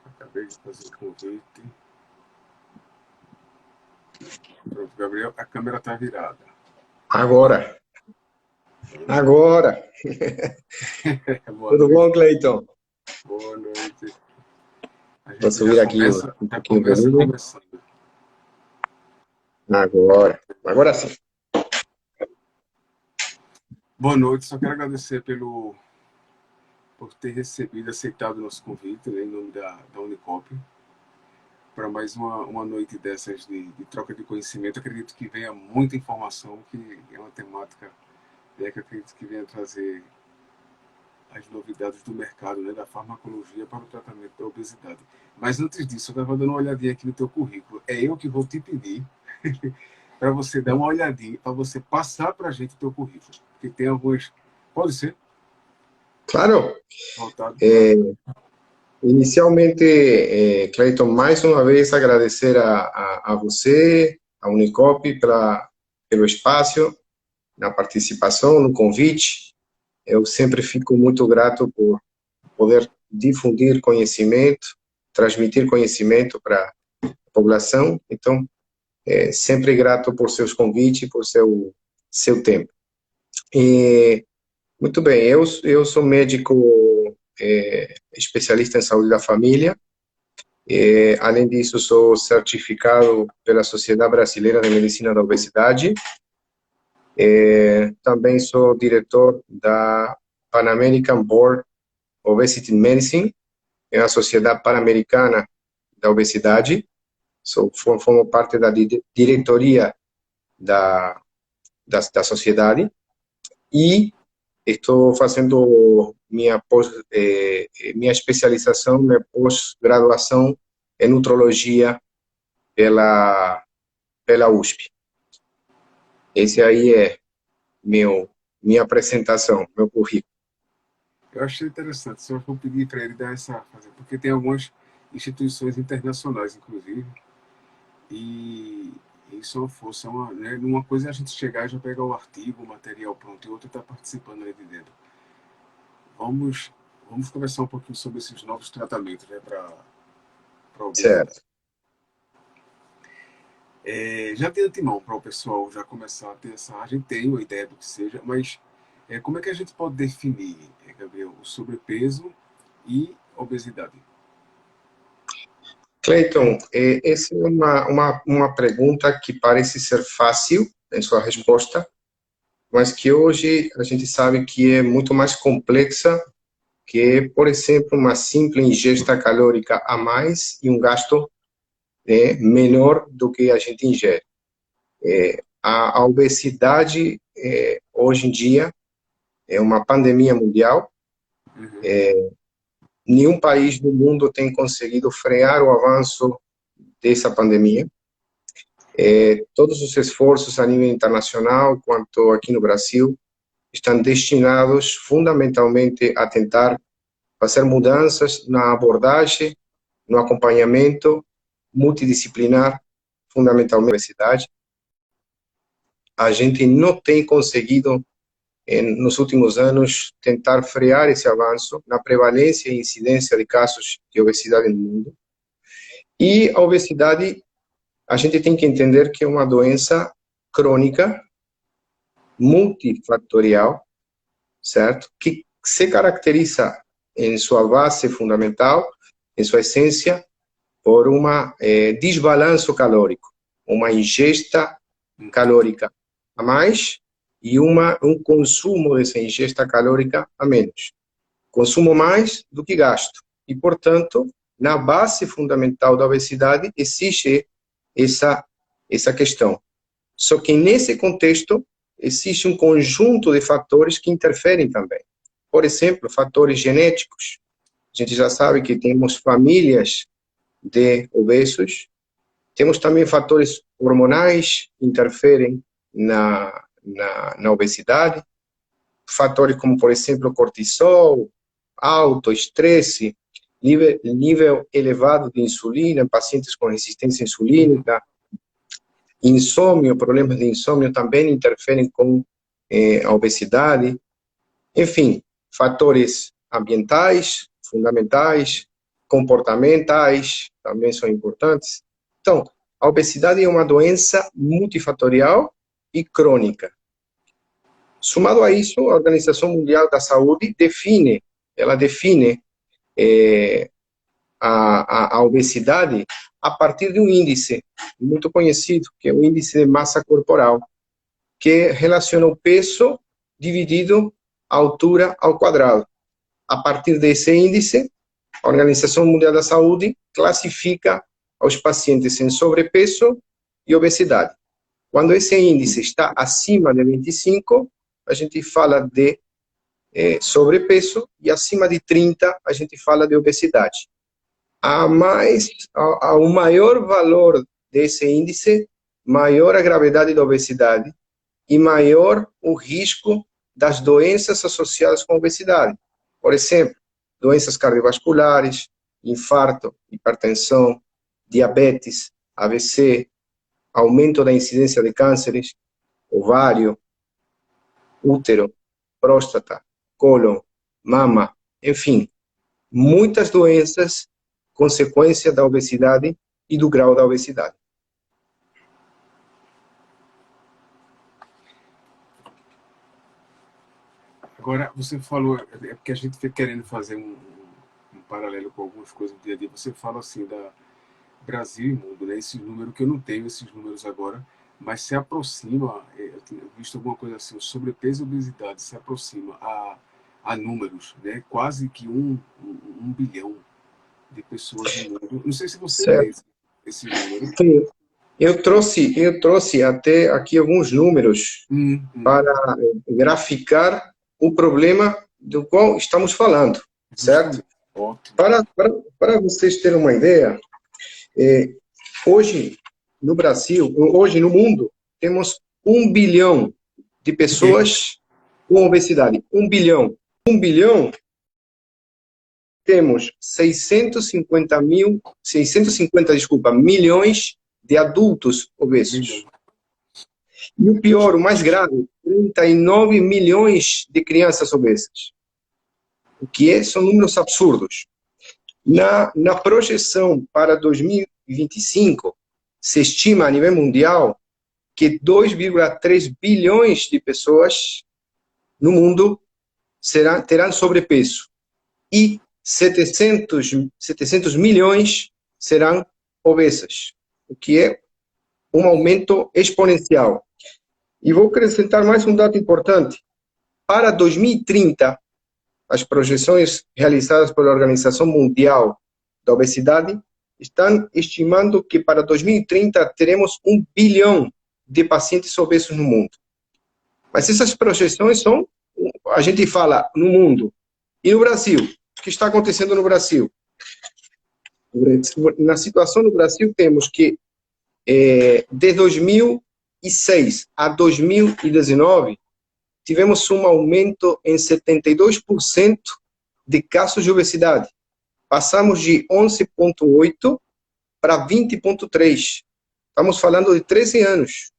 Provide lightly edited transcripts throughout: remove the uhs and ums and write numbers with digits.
Acabei de fazer o convite. Pronto, Gabriel, a câmera está virada. Agora. Boa Tudo noite. bom, Cleiton? Boa noite. A Vou gente já subir aqui começa, um já pouquinho o começa volume. começando. Agora sim. Boa noite, só quero agradecer por ter aceitado o nosso convite, né, em nome da Unicop, para mais uma noite dessas de troca de conhecimento. Acredito que venha muita informação, que é uma temática, né, que acredito que venha trazer as novidades do mercado, né, da farmacologia para o tratamento da obesidade. Mas antes disso, eu estava dando uma olhadinha aqui no teu currículo. É eu que vou te pedir para você dar uma olhadinha, para você passar para a gente o teu currículo. Porque tem alguns... Pode ser? Claro. Voltado para... Inicialmente, Cleiton, mais uma vez agradecer a você, a Unicop, pelo espaço, na participação, no convite. Eu sempre fico muito grato por poder difundir conhecimento, transmitir conhecimento para a população. Então, sempre grato por seus convites, por seu tempo. Muito bem, eu sou médico especialista em saúde da família. Além disso, sou certificado pela Sociedade Brasileira de Medicina da Obesidade. Também sou diretor da Pan American Board Obesity Medicine, é a Sociedade Pan-Americana da Obesidade. Formo parte da diretoria da sociedade e estou fazendo minha especialização, minha pós-graduação em nutrologia pela USP. Esse aí é minha apresentação, meu currículo. Eu achei interessante, só vou pedir para ele dar porque tem algumas instituições internacionais, inclusive, e isso é uma força, né, uma coisa é a gente chegar e já pegar o artigo, o material pronto, e outra está participando ali de dentro. Vamos conversar um pouquinho sobre esses novos tratamentos, né, para a obesidade. Certo. Já de antemão, para o pessoal já começar a ter a gente tem uma ideia do que seja, mas como é que a gente pode definir, Gabriel, o sobrepeso e obesidade? Cleiton, essa é uma pergunta que parece ser fácil em sua resposta, mas que hoje a gente sabe que é muito mais complexa, que é, por exemplo, uma simples ingesta calórica a mais e um gasto menor do que a gente ingere. A obesidade, hoje em dia, é uma pandemia mundial. Nenhum país do mundo tem conseguido frear o avanço dessa pandemia. Todos os esforços a nível internacional, quanto aqui no Brasil, estão destinados fundamentalmente a tentar fazer mudanças na abordagem, no acompanhamento multidisciplinar, fundamentalmente na obesidade. A gente não tem conseguido, nos últimos anos, tentar frear esse avanço na prevalência e incidência de casos de obesidade no mundo. E a obesidade, a gente tem que entender que é uma doença crônica, multifatorial, certo? Que se caracteriza em sua base fundamental, em sua essência, por uma desbalanço calórico, uma ingesta calórica a mais e um consumo dessa ingesta calórica a menos. Consumo mais do que gasto. E, portanto, na base fundamental da obesidade existe essa questão. Só que nesse contexto existe um conjunto de fatores que interferem também. Por exemplo, fatores genéticos. A gente já sabe que temos famílias de obesos. Temos também fatores hormonais que interferem na obesidade. Fatores como, por exemplo, cortisol, alto, estresse, nível elevado de insulina em pacientes com resistência insulínica, insônia, problemas de insônia também interferem com a obesidade. Enfim, fatores ambientais, fundamentais, comportamentais, também são importantes. Então, a obesidade é uma doença multifatorial e crônica. Somado a isso, a Organização Mundial da Saúde define a obesidade a partir de um índice muito conhecido, que é o índice de massa corporal, que relaciona o peso dividido a altura ao quadrado. A partir desse índice, a Organização Mundial da Saúde classifica os pacientes em sobrepeso e obesidade. Quando esse índice está acima de 25, a gente fala de sobrepeso, e acima de 30, a gente fala de obesidade. O maior valor desse índice, maior a gravidade da obesidade e maior o risco das doenças associadas com a obesidade. Por exemplo, doenças cardiovasculares, infarto, hipertensão, diabetes, AVC, aumento da incidência de cânceres, ovário, útero, próstata, cólon, mama, enfim, muitas doenças consequência da obesidade e do grau da obesidade. Agora, você falou, é porque a gente fica querendo fazer um paralelo com algumas coisas do dia a dia. Você fala assim da Brasil e mundo, né? Esse número que eu não tenho, esses números agora, mas se aproxima, eu tinha visto alguma coisa assim, o sobrepeso e obesidade se aproxima a números, né? Quase que um bilhão de pessoas no mundo. Não sei se você vê esse número. Sim. Eu trouxe até aqui alguns números para graficar o problema do qual estamos falando, certo? Para vocês terem uma ideia, hoje no Brasil, hoje no mundo, temos 1 bilhão de pessoas com obesidade. 1 bilhão. 1 bilhão, temos 650 milhões de adultos obesos. E o pior, o mais grave, 39 milhões de crianças obesas. O que são números absurdos. Na projeção para 2025, se estima a nível mundial que 2,3 bilhões de pessoas no mundo terão sobrepeso. E 700 milhões serão obesas, o que é um aumento exponencial. E vou acrescentar mais um dado importante. Para 2030, as projeções realizadas pela Organização Mundial da Obesidade estão estimando que para 2030 teremos 1 bilhão de pacientes obesos no mundo. Mas essas projeções são, a gente fala no mundo. E no Brasil? O que está acontecendo no Brasil? Na situação no Brasil, temos que, de 2006 a 2019, tivemos um aumento em 72% de casos de obesidade. Passamos de 11,8 para 20,3. Estamos falando de 13 anos.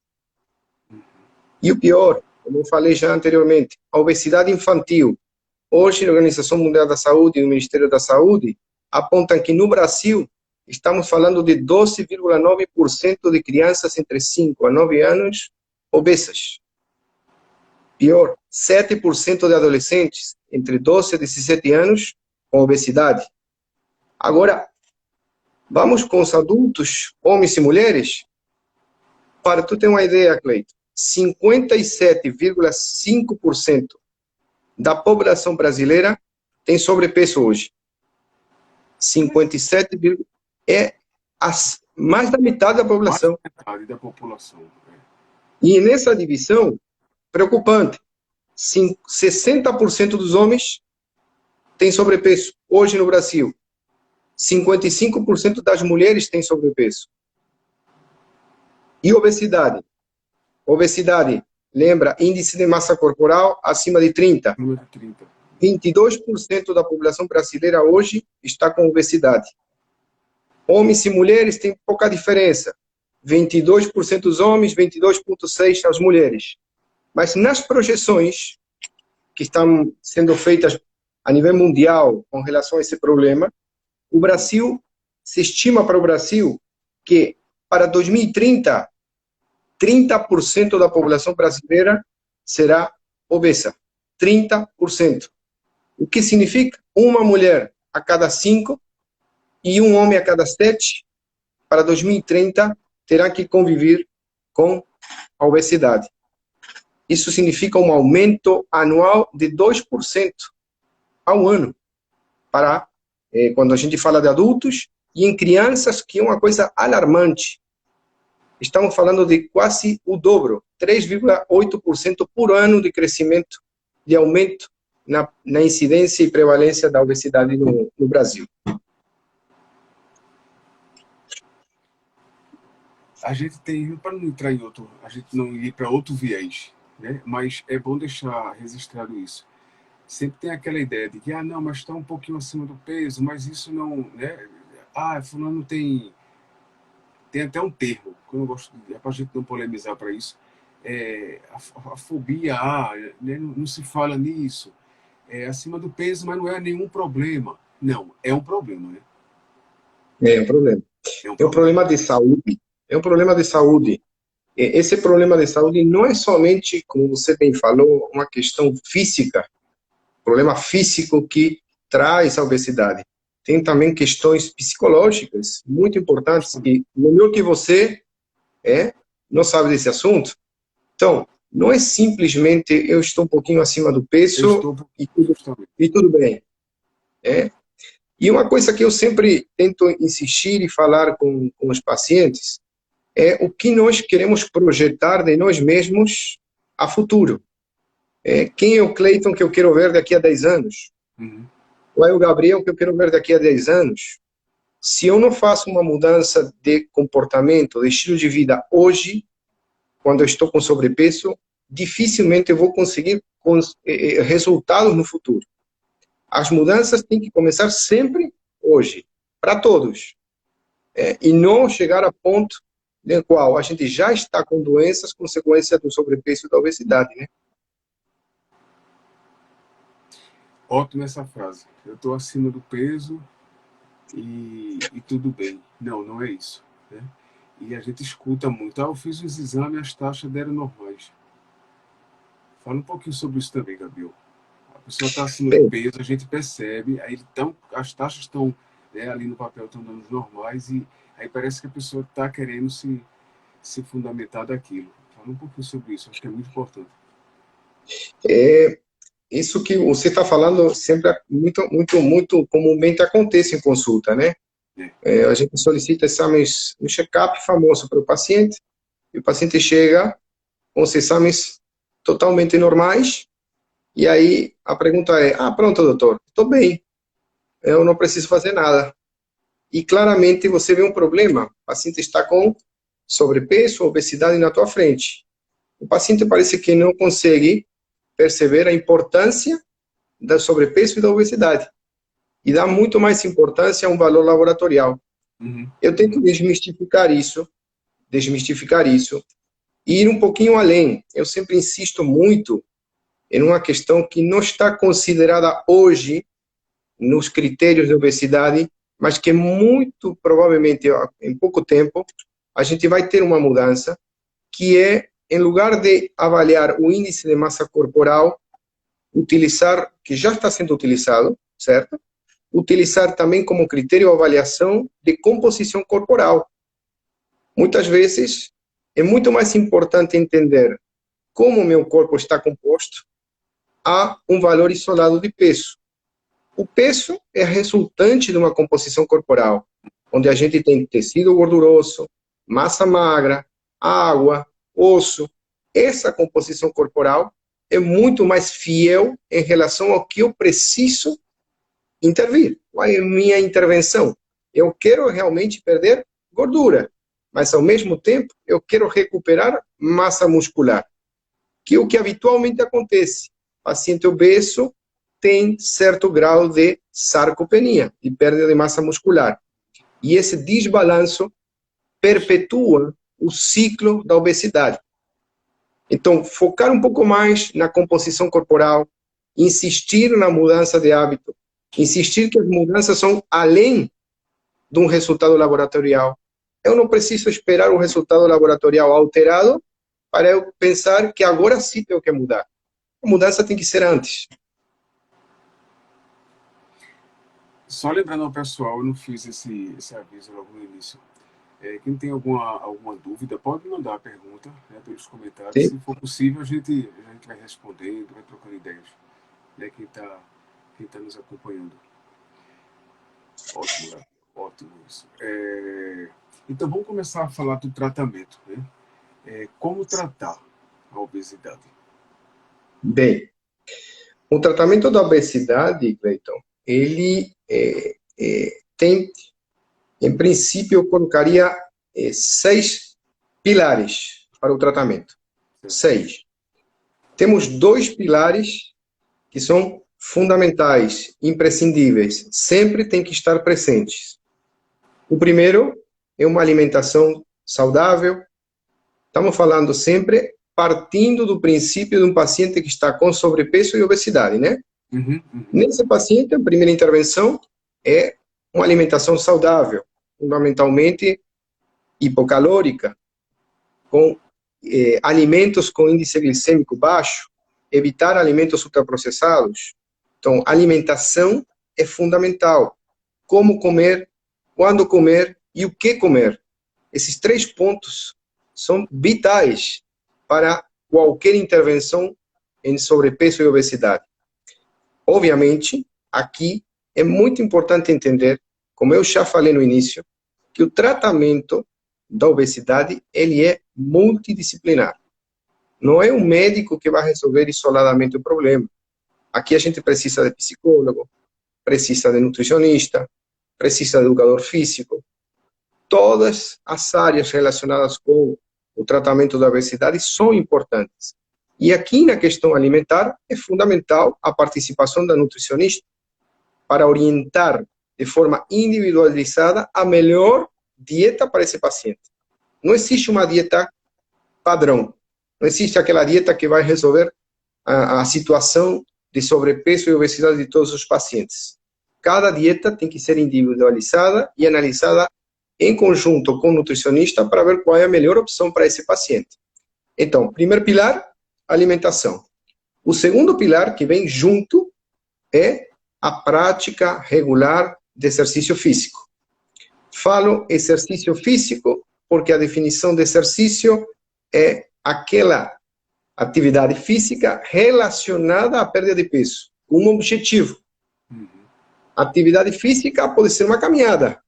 E o pior, como eu falei já anteriormente, a obesidade infantil. Hoje, a Organização Mundial da Saúde e o Ministério da Saúde apontam que no Brasil estamos falando de 12,9% de crianças entre 5 a 9 anos obesas. Pior, 7% de adolescentes entre 12 a 17 anos com obesidade. Agora, vamos com os adultos, homens e mulheres? Para tu ter uma ideia, Cleiton, 57,5% da população brasileira tem sobrepeso hoje. 57, mais da metade da população. Mais da metade da população. E nessa divisão, preocupante, 60% dos homens têm sobrepeso hoje no Brasil. 55% das mulheres têm sobrepeso. E obesidade? Obesidade, lembra, índice de massa corporal acima de 30. 22% da população brasileira hoje está com obesidade. Homens e mulheres têm pouca diferença. 22% dos homens, 22,6% das mulheres. Mas nas projeções que estão sendo feitas a nível mundial com relação a esse problema, o Brasil, se estima para o Brasil que para 2030, 30% da população brasileira será obesa. 30%. O que significa uma mulher a cada 5 e um homem a cada 7, para 2030, terá que conviver com a obesidade. Isso significa um aumento anual de 2% ao ano, para quando a gente fala de adultos, e em crianças, que é uma coisa alarmante. Estamos falando de quase o dobro, 3,8% por ano de crescimento, de aumento na incidência e prevalência da obesidade no Brasil. A gente tem, para não entrar em outro, a gente não ir para outro viés, né? Mas é bom deixar registrado isso. Sempre tem aquela ideia de que, não, mas está um pouquinho acima do peso, mas isso não, né? Fulano tem até um termo, que eu não gosto, é para a gente não polemizar para isso, a fobia, né? Não se fala nisso, acima do peso, mas não é nenhum problema. Não, é um problema, né? É um problema. É um problema de saúde. É um problema de saúde. Esse problema de saúde não é somente, como você bem falou, uma questão física, problema físico que traz a obesidade. Tem também questões psicológicas muito importantes, que melhor que você não sabe desse assunto. Então, não é simplesmente eu estou um pouquinho acima do peso e tudo bem. E uma coisa que eu sempre tento insistir e falar com os pacientes é o que nós queremos projetar de nós mesmos a futuro. Quem é o Cleiton que eu quero ver daqui a 10 anos? Uhum. Qual é o Gabriel que eu quero ver daqui a 10 anos? Se eu não faço uma mudança de comportamento, de estilo de vida hoje, quando eu estou com sobrepeso, dificilmente eu vou conseguir resultados no futuro. As mudanças têm que começar sempre hoje, para todos. E não chegar a ponto no qual a gente já está com doenças consequência do sobrepeso e da obesidade, né? Ótima essa frase. Eu estou acima do peso e tudo bem. Não, não é isso, né? E a gente escuta muito. Eu fiz os exames e as taxas deram normais. Fala um pouquinho sobre isso também, Gabriel. A pessoa está acima do peso, a gente percebe, aí as taxas estão, né, ali no papel, estão dando normais, e aí parece que a pessoa está querendo se fundamentar daquilo. Fala um pouquinho sobre isso, acho que é muito importante. Isso que você está falando sempre muito comumente acontece em consulta, né? A gente solicita exames, um check-up famoso para o paciente, e o paciente chega com os exames totalmente normais, e aí a pergunta é, pronto, doutor, estou bem, eu não preciso fazer nada. E claramente você vê um problema, o paciente está com sobrepeso, obesidade na tua frente. O paciente parece que não consegue perceber a importância do sobrepeso e da obesidade. E dá muito mais importância a um valor laboratorial. Uhum. Eu tento desmistificar isso, e ir um pouquinho além. Eu sempre insisto muito em uma questão que não está considerada hoje nos critérios de obesidade, mas que muito provavelmente, em pouco tempo, a gente vai ter uma mudança, que é, em lugar de avaliar o índice de massa corporal, utilizar, que já está sendo utilizado, certo? Utilizar também como critério a avaliação de composição corporal. Muitas vezes, é muito mais importante entender como o meu corpo está composto a um valor isolado de peso. O peso é resultante de uma composição corporal, onde a gente tem tecido gorduroso, massa magra, água, osso. Essa composição corporal é muito mais fiel em relação ao que eu preciso intervir. Qual é a minha intervenção? Eu quero realmente perder gordura, mas ao mesmo tempo eu quero recuperar massa muscular, que é o que habitualmente acontece. O paciente obeso tem certo grau de sarcopenia, de perda de massa muscular. E esse desbalanço perpetua o ciclo da obesidade. Então, focar um pouco mais na composição corporal, insistir na mudança de hábito, insistir que as mudanças são além de um resultado laboratorial. Eu não preciso esperar um resultado laboratorial alterado para eu pensar que agora sim tenho que mudar. A mudança tem que ser antes. Só lembrando ao pessoal, eu não fiz esse aviso logo no início. Quem tem alguma dúvida, pode mandar a pergunta, né, pelos comentários. Sim. Se for possível, a gente vai respondendo, vai trocando ideias. Né, quem tá nos acompanhando. Ótimo, né? Ótimo isso. Então, vamos começar a falar do tratamento. Né? Como tratar a obesidade? Bem, o tratamento da obesidade, Cleiton, ele tem, em princípio, eu colocaria 6 pilares para o tratamento. 6. Temos 2 pilares que são fundamentais, imprescindíveis, sempre tem que estar presentes. O primeiro é uma alimentação saudável. Estamos falando sempre partindo do princípio de um paciente que está com sobrepeso e obesidade, né? Nesse paciente, a primeira intervenção é uma alimentação saudável, fundamentalmente hipocalórica, com alimentos com índice glicêmico baixo, evitar alimentos ultraprocessados. Então, alimentação é fundamental. Como comer, quando comer e o que comer. Esses 3 pontos são vitais para qualquer intervenção em sobrepeso e obesidade. Obviamente, aqui é muito importante entender, como eu já falei no início, que o tratamento da obesidade ele é multidisciplinar. Não é um médico que vai resolver isoladamente o problema. Aqui a gente precisa de psicólogo, precisa de nutricionista, precisa de educador físico. Todas as áreas relacionadas com o tratamento da obesidade são importantes. E aqui na questão alimentar é fundamental a participação da nutricionista para orientar de forma individualizada a melhor dieta para esse paciente. Não existe uma dieta padrão. Não existe aquela dieta que vai resolver a situação de sobrepeso e obesidade de todos os pacientes. Cada dieta tem que ser individualizada e analisada em conjunto com o nutricionista para ver qual é a melhor opção para esse paciente. Então, primeiro pilar, alimentação. O segundo pilar que vem junto é a prática regular de exercício físico. Falo exercício físico porque a definição de exercício é aquela atividade física relacionada à perda de peso, com um objetivo. Atividade física pode ser uma caminhada,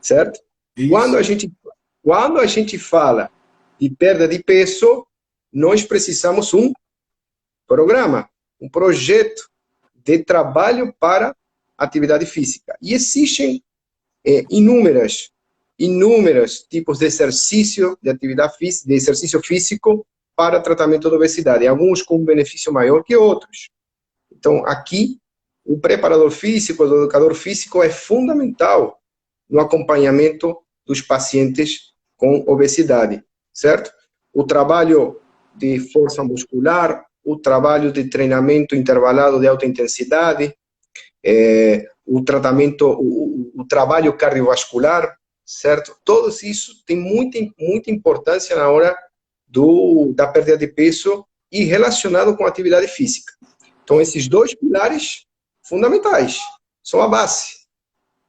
certo? Quando a gente fala de perda de peso, nós precisamos um programa, um projeto de trabalho para atividade física. E existem inúmeros tipos de exercício, de atividade física, de exercício físico para tratamento da obesidade, alguns com um benefício maior que outros. Então, aqui, o preparador físico, o educador físico é fundamental no acompanhamento dos pacientes com obesidade, certo? O trabalho de força muscular, o trabalho de treinamento intervalado de alta intensidade, o trabalho cardiovascular, certo? Tudo isso tem muita importância na hora da perda de peso e relacionado com a atividade física. Então, esses 2 pilares fundamentais são a base.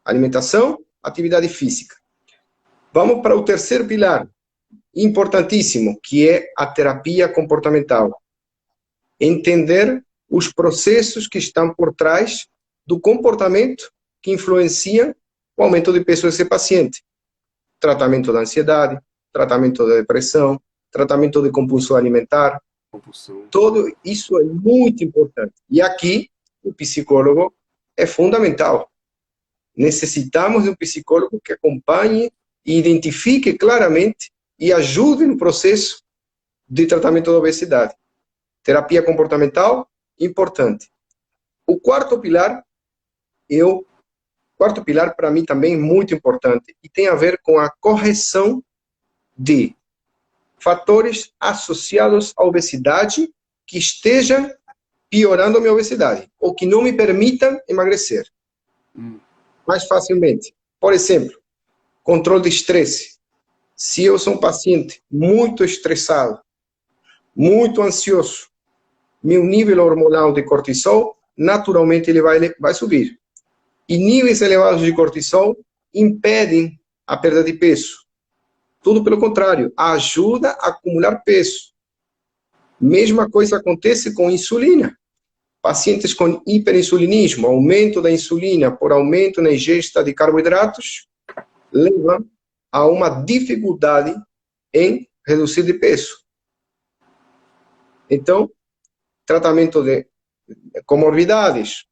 Alimentação, atividade física. Vamos para o terceiro pilar, importantíssimo, que é a terapia comportamental. Entender os processos que estão por trás do comportamento que influenciam o aumento de peso desse paciente. Tratamento da ansiedade, tratamento da depressão, tratamento de compulsão alimentar. Tudo isso é muito importante. E aqui, o psicólogo é fundamental. Necessitamos de um psicólogo que acompanhe e identifique claramente e ajude no processo de tratamento da obesidade. Terapia comportamental, importante. O quarto pilar para mim também muito importante e tem a ver com a correção de fatores associados à obesidade que estejam piorando a minha obesidade, ou que não me permitam emagrecer mais facilmente. Por exemplo, controle de estresse. Se eu sou um paciente muito estressado, muito ansioso, meu nível hormonal de cortisol, naturalmente ele vai subir. E níveis elevados de cortisol impedem a perda de peso. Tudo pelo contrário, ajuda a acumular peso. Mesma coisa acontece com insulina. Pacientes com hiperinsulinismo, aumento da insulina por aumento na ingesta de carboidratos, levam a uma dificuldade em reduzir de peso. Então, tratamento de comorbidades,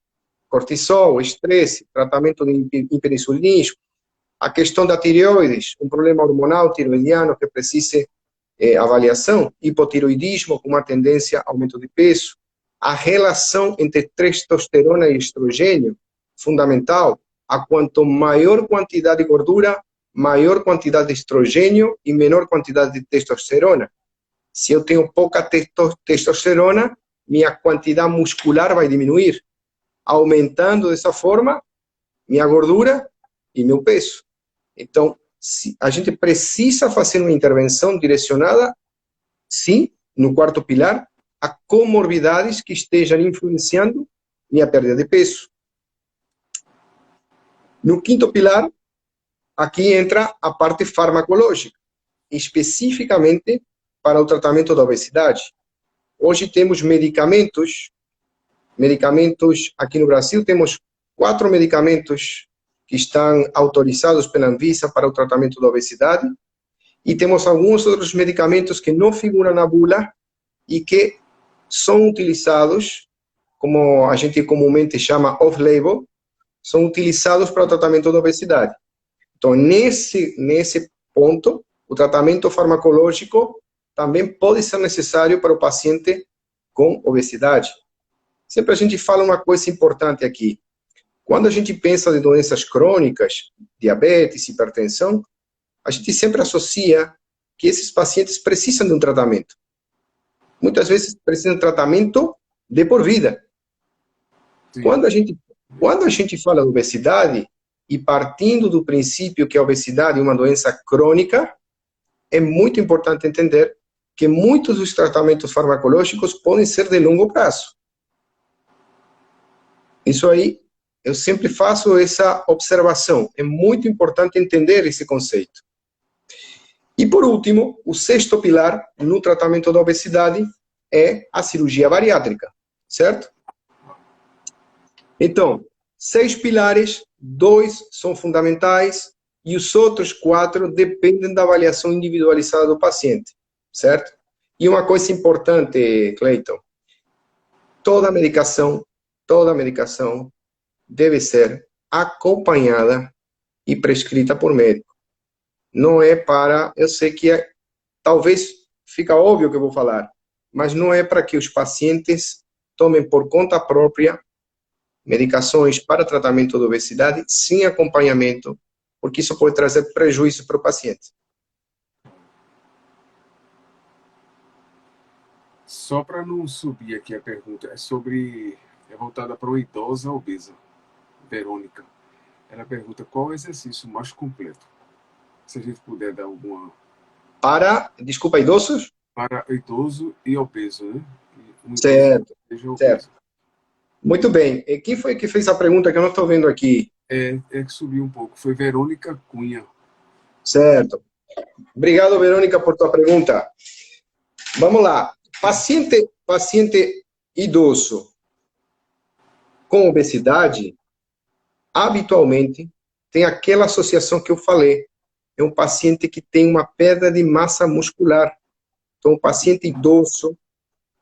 cortisol, estresse, tratamento de hiperinsulinismo, a questão da tireoides, um problema hormonal tiroidiano que precise avaliação, hipotiroidismo com uma tendência a aumento de peso, a relação entre testosterona e estrogênio, fundamental, a quanto maior quantidade de gordura, maior quantidade de estrogênio e menor quantidade de testosterona. Se eu tenho pouca testosterona, minha quantidade muscular vai diminuir, aumentando dessa forma minha gordura e meu peso. Então, a gente precisa fazer uma intervenção direcionada, sim, no quarto pilar, a comorbidades que estejam influenciando minha perda de peso. No quinto pilar, aqui entra a parte farmacológica, especificamente para o tratamento da obesidade. Hoje temos medicamentos aqui no Brasil, temos 4 medicamentos que estão autorizados pela Anvisa para o tratamento da obesidade, e temos alguns outros medicamentos que não figuram na bula e que são utilizados, como a gente comumente chama off-label, são utilizados para o tratamento da obesidade. Então, nesse ponto, o tratamento farmacológico também pode ser necessário para o paciente com obesidade. Sempre a gente fala uma coisa importante aqui. Quando a gente pensa em doenças crônicas, diabetes, hipertensão, a gente sempre associa que esses pacientes precisam de um tratamento. Muitas vezes precisam de tratamento de por vida. Quando a gente fala de obesidade, e partindo do princípio que a obesidade é uma doença crônica, é muito importante entender que muitos dos tratamentos farmacológicos podem ser de longo prazo. Isso aí, eu sempre faço essa observação. É muito importante entender esse conceito. E, por último, o sexto pilar no tratamento da obesidade é a cirurgia bariátrica, certo? Então, 6 pilares, 2 são fundamentais e os outros 4 dependem da avaliação individualizada do paciente, certo? E uma coisa importante, Cleiton, toda medicação deve ser acompanhada e prescrita por médico. Não é para, eu sei que talvez fica óbvio o que eu vou falar, mas não é para que os pacientes tomem por conta própria medicações para tratamento da obesidade sem acompanhamento, porque isso pode trazer prejuízo para o paciente. Só para não subir aqui a pergunta, é voltada para uma idosa obesa, Verônica. Ela pergunta qual o exercício mais completo. Se a gente puder dar alguma... Desculpa, idosos? Para idoso e obeso, né? Certo, certo. Muito bem. E quem foi que fez a pergunta que eu não estou vendo aqui? É que subiu um pouco. Foi Verônica Cunha. Certo. Obrigado, Verônica, por tua pergunta. Vamos lá. Paciente idoso com obesidade, habitualmente, tem aquela associação que eu falei. É um paciente que tem uma perda de massa muscular. Então, o paciente idoso,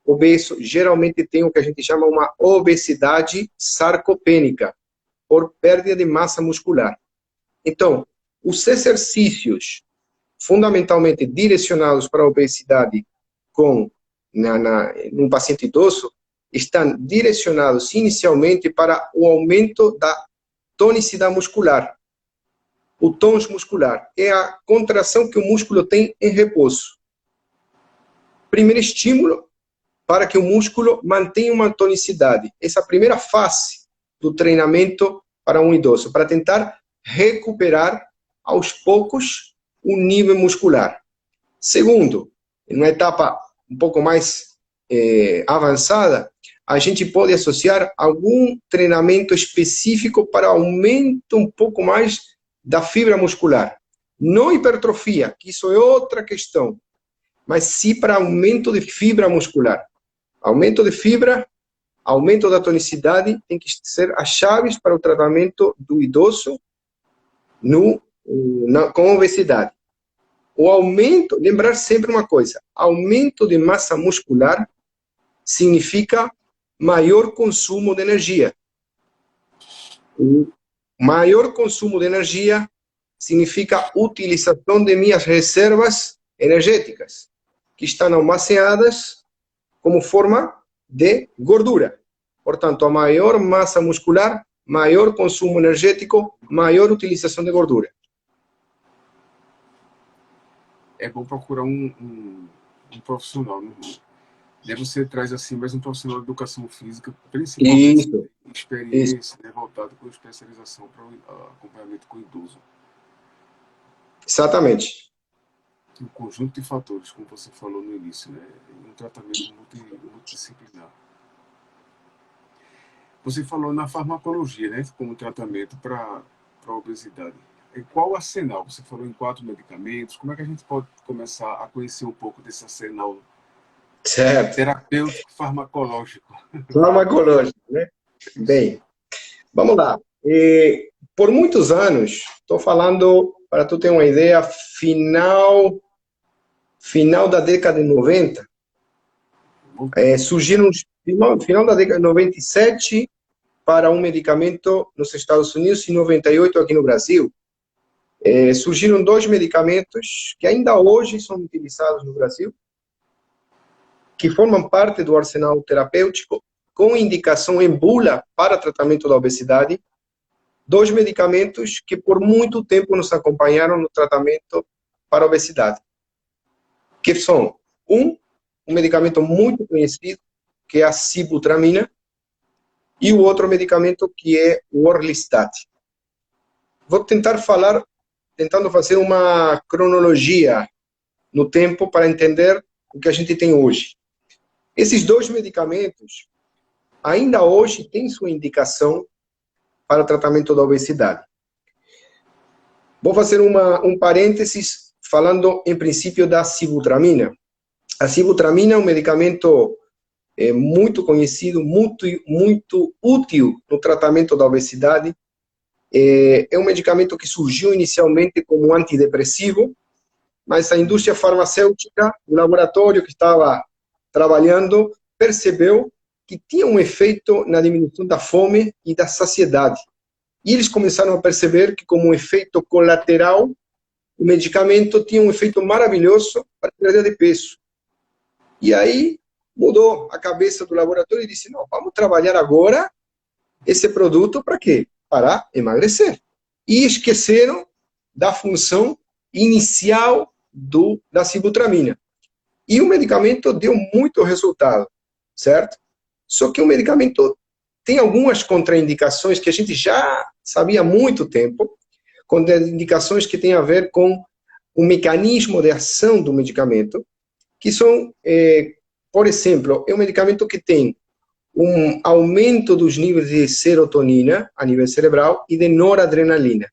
obeso, geralmente tem o que a gente chama uma obesidade sarcopênica, por perda de massa muscular. Então, os exercícios fundamentalmente direcionados para a obesidade num paciente idoso estão direcionados inicialmente para o aumento da tonicidade muscular. O tônus muscular é a contração que o músculo tem em repouso. Primeiro estímulo, para que o músculo mantenha uma tonicidade. Essa é a primeira fase do treinamento para um idoso, para tentar recuperar aos poucos o nível muscular. Segundo, em uma etapa um pouco mais avançada, a gente pode associar algum treinamento específico para aumento um pouco mais da fibra muscular. Não hipertrofia, que isso é outra questão, mas sim para aumento de fibra muscular. Aumento de fibra, aumento da tonicidade tem que ser as chaves para o tratamento do idoso com obesidade. O aumento, lembrar sempre uma coisa, aumento de massa muscular significa maior consumo de energia. O maior consumo de energia significa utilização de minhas reservas energéticas, que estão almacenadas como forma de gordura. Portanto, a maior massa muscular, maior consumo energético, maior utilização de gordura. É bom procurar um profissional, né? Daí você traz assim mais um profissional de educação física, principalmente experiência, né, voltado com especialização para o acompanhamento com o idoso. Exatamente. Um conjunto de fatores, como você falou no início, né? Um tratamento multidisciplinar. Você falou na farmacologia, né, como tratamento para a obesidade. E qual o arsenal? Você falou em 4 medicamentos. Como é que a gente pode começar a conhecer um pouco desse arsenal terapêutico farmacológico? Farmacológico, né? Bem, vamos lá. Por muitos anos, estou falando, para tu ter uma ideia, final da década de 90, surgiram, final da década de 97, para um medicamento nos Estados Unidos e 98 aqui no Brasil. Surgiram 2 medicamentos que ainda hoje são utilizados no Brasil, que formam parte do arsenal terapêutico, com indicação em bula para tratamento da obesidade. 2 medicamentos que por muito tempo nos acompanharam no tratamento para a obesidade. Que são, um medicamento muito conhecido, que é a sibutramina, e o outro medicamento que é o Orlistat. Vou tentando fazer uma cronologia no tempo para entender o que a gente tem hoje. Esses 2 medicamentos ainda hoje têm sua indicação para o tratamento da obesidade. Vou fazer um parênteses falando, em princípio, da sibutramina. A sibutramina é um medicamento muito conhecido, muito útil no tratamento da obesidade. É um medicamento que surgiu inicialmente como antidepressivo, mas a indústria farmacêutica, o laboratório que estava trabalhando, percebeu que tinha um efeito na diminuição da fome e da saciedade. E eles começaram a perceber que, como um efeito colateral, o medicamento tinha um efeito maravilhoso para a perda de peso. E aí mudou a cabeça do laboratório e disse, não, vamos trabalhar agora esse produto para quê? Para emagrecer. E esqueceram da função inicial da sibutramina. E o medicamento deu muito resultado, certo? Só que o medicamento tem algumas contraindicações que a gente já sabia há muito tempo, contraindicações que têm a ver com o mecanismo de ação do medicamento, que são, por exemplo, é um medicamento que tem um aumento dos níveis de serotonina a nível cerebral e de noradrenalina.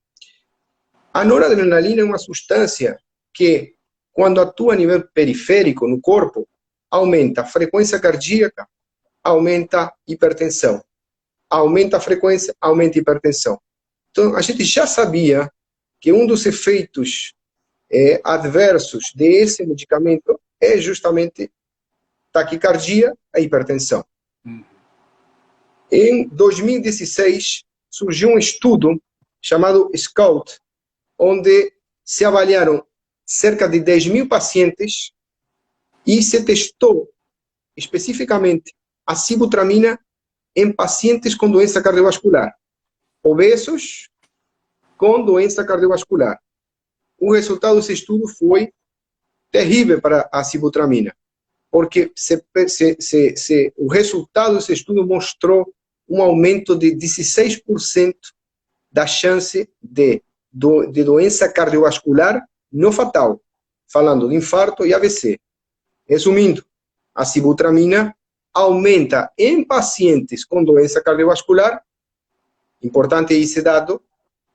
A noradrenalina é uma substância que, quando atua a nível periférico no corpo, aumenta a frequência cardíaca, aumenta a hipertensão. Aumenta a frequência, aumenta a hipertensão. Então, a gente já sabia que um dos efeitos adversos desse medicamento é justamente taquicardia e hipertensão. Em 2016, surgiu um estudo chamado SCOUT, onde se avaliaram cerca de 10.000 pacientes e se testou especificamente a sibutramina em pacientes com doença cardiovascular, obesos com doença cardiovascular. O resultado desse estudo foi terrível para a sibutramina, porque o resultado desse estudo mostrou um aumento de 16% da chance de doença cardiovascular não fatal, falando de infarto e AVC. Resumindo, a sibutramina aumenta em pacientes com doença cardiovascular, importante esse dado,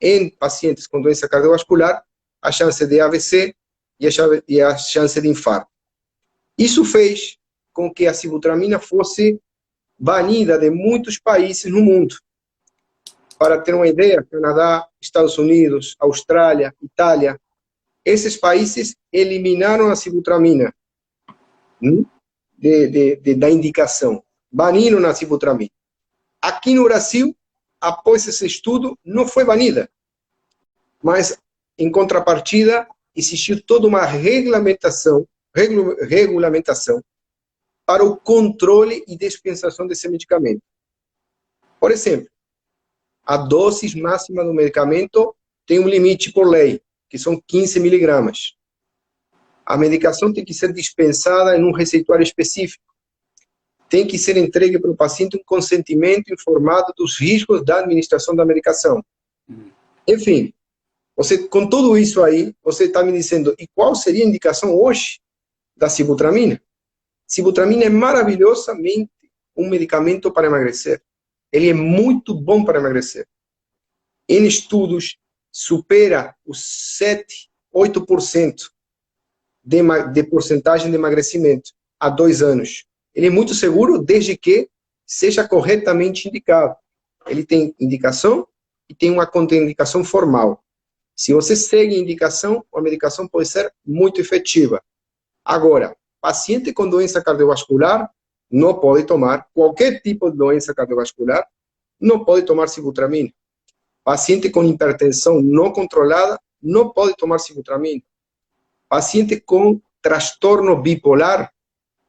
em pacientes com doença cardiovascular, a chance de AVC e a chance de infarto. Isso fez com que a sibutramina fosse banida de muitos países no mundo. Para ter uma ideia, Canadá, Estados Unidos, Austrália, Itália, esses países eliminaram a sibutramina da indicação, baniram a sibutramina. Aqui no Brasil, após esse estudo, não foi banida, mas, em contrapartida, existiu toda uma regulamentação para o controle e dispensação desse medicamento. Por exemplo, a dose máxima do medicamento tem um limite por lei, que são 15 miligramas. A medicação tem que ser dispensada em um receituário específico. Tem que ser entregue para o paciente um consentimento informado dos riscos da administração da medicação. Enfim, com tudo isso aí, você está me dizendo, e qual seria a indicação hoje da sibutramina? Sibutramina é maravilhosamente um medicamento para emagrecer. Ele é muito bom para emagrecer. Em estudos, supera os 7, 8% de porcentagem de emagrecimento há 2 anos. Ele é muito seguro desde que seja corretamente indicado. Ele tem indicação e tem uma contraindicação formal. Se você segue a indicação, a medicação pode ser muito efetiva. Agora, paciente com doença cardiovascular não pode tomar, qualquer tipo de doença cardiovascular, não pode tomar sibutramina. Paciente com hipertensão não controlada não pode tomar sibutramina. Paciente com transtorno bipolar,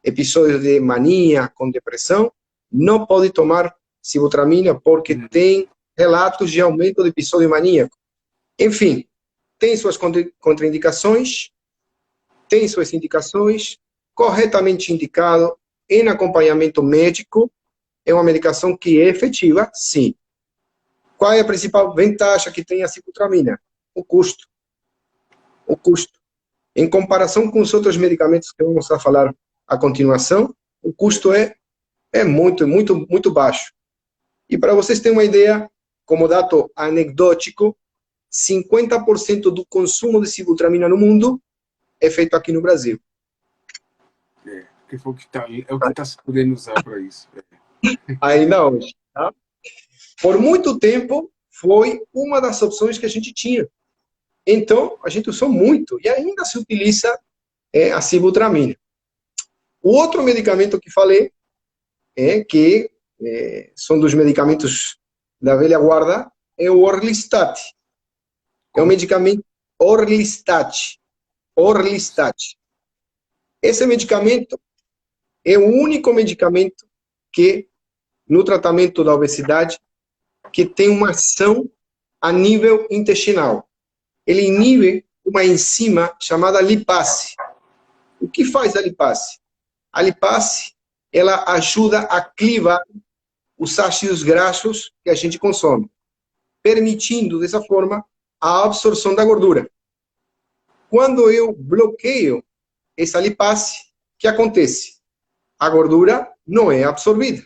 episódios de mania com depressão, não pode tomar sibutramina porque tem relatos de aumento de episódio maníaco. Enfim, tem suas contraindicações, tem suas indicações, corretamente indicado, em acompanhamento médico, é uma medicação que é efetiva, sim. Qual é a principal vantagem que tem a sibutramina? O custo. O custo. Em comparação com os outros medicamentos que vamos a falar a continuação, o custo é muito baixo. E para vocês terem uma ideia, como dado anedótico, 50% do consumo de sibutramina no mundo é feito aqui no Brasil. Porque foi o que está se podendo usar para isso. Ainda hoje. Tá? Por muito tempo, foi uma das opções que a gente tinha. Então, a gente usou muito, e ainda se utiliza a sibutramina. O outro medicamento que falei, são dos medicamentos da velha guarda, é o Orlistat. É um medicamento Orlistat. Orlistat. Esse medicamento é o único medicamento que, no tratamento da obesidade, que tem uma ação a nível intestinal. Ele inibe uma enzima chamada lipase. O que faz a lipase? A lipase, ela ajuda a clivar os ácidos graxos que a gente consome, permitindo, dessa forma, a absorção da gordura. Quando eu bloqueio essa lipase, o que acontece? A gordura não é absorvida.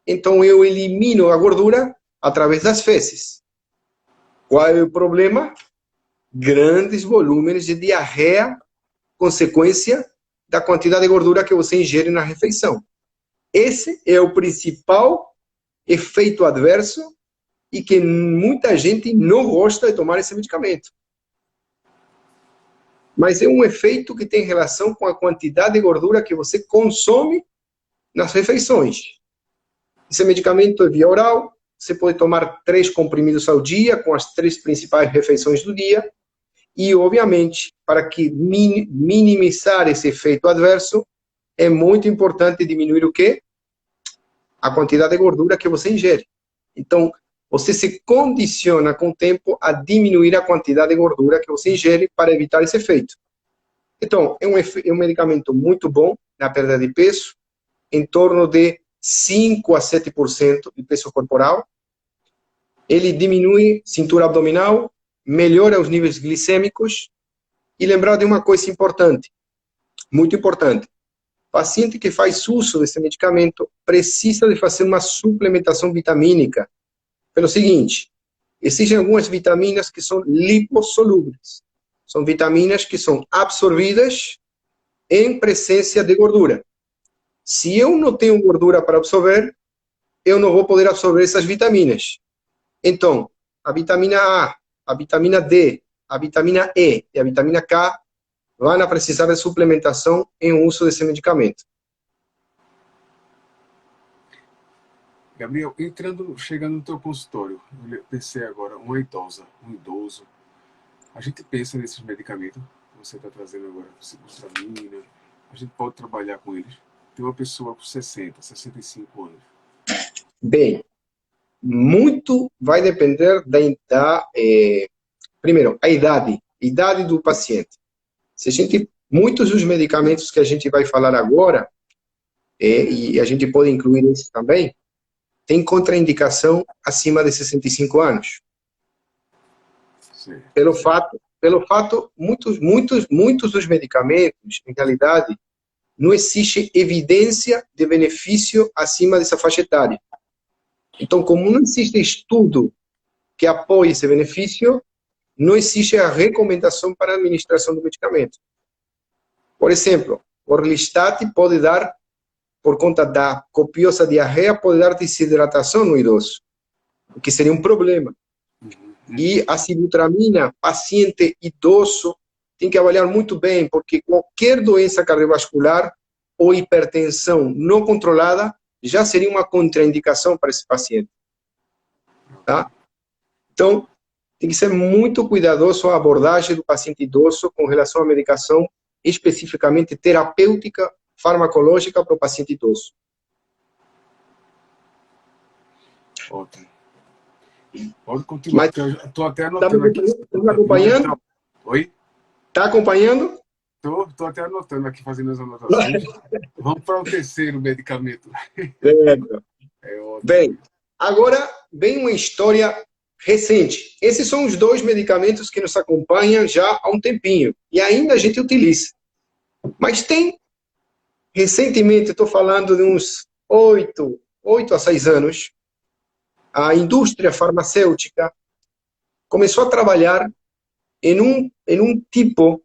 Então, eu elimino a gordura através das fezes. Qual é o problema? Grandes volumes de diarreia, consequência da quantidade de gordura que você ingere na refeição. Esse é o principal efeito adverso e que muita gente não gosta de tomar esse medicamento. Mas é um efeito que tem relação com a quantidade de gordura que você consome nas refeições. Esse medicamento é via oral, você pode tomar 3 comprimidos ao dia, com as 3 principais refeições do dia, e, obviamente, para que minimizar esse efeito adverso, é muito importante diminuir o quê? A quantidade de gordura que você ingere. Então, você se condiciona com o tempo a diminuir a quantidade de gordura que você ingere para evitar esse efeito. Então, é um medicamento muito bom, na perda de peso, em torno de 5 a 7% de peso corporal. Ele diminui cintura abdominal, melhora os níveis glicêmicos. E lembrar de uma coisa importante, muito importante. Paciente que faz uso desse medicamento precisa de fazer uma suplementação vitamínica. Pelo seguinte, existem algumas vitaminas que são lipossolúveis. São vitaminas que são absorvidas em presença de gordura. Se eu não tenho gordura para absorver, eu não vou poder absorver essas vitaminas. Então, a vitamina A, a vitamina D, a vitamina E e a vitamina K vão precisar de suplementação em uso desse medicamento. Gabriel, chegando no teu consultório, eu pensei agora, uma idosa, um idoso, a gente pensa nesses medicamentos que você está trazendo agora, ciprofloxacina, a gente pode trabalhar com eles. Tem uma pessoa com 60, 65 anos. Bem, muito vai depender primeiro, a idade do paciente. Muitos dos medicamentos que a gente vai falar agora, e a gente pode incluir esses também, tem contraindicação acima de 65 anos. Sim. Pelo fato, muitos dos medicamentos, em realidade, não existe evidência de benefício acima dessa faixa etária. Então, como não existe estudo que apoie esse benefício, não existe a recomendação para a administração do medicamento. Por exemplo, o Orlistat pode dar, por conta da copiosa diarreia, pode dar desidratação no idoso, o que seria um problema. E a sibutramina, paciente idoso, tem que avaliar muito bem, porque qualquer doença cardiovascular ou hipertensão não controlada já seria uma contraindicação para esse paciente. Tá? Então, tem que ser muito cuidadoso a abordagem do paciente idoso com relação à medicação especificamente terapêutica, farmacológica para o paciente idoso. Ótimo. Pode continuar, estou até anotando aqui. Está me acompanhando? Oi? Está acompanhando? Estou até anotando aqui, fazendo as anotações. Vamos para o terceiro medicamento. Bem, agora vem uma história recente. Esses são os 2 medicamentos que nos acompanham já há um tempinho. E ainda a gente utiliza. Mas tem, recentemente, estou falando de uns 8 a 6 anos, a indústria farmacêutica começou a trabalhar em um tipo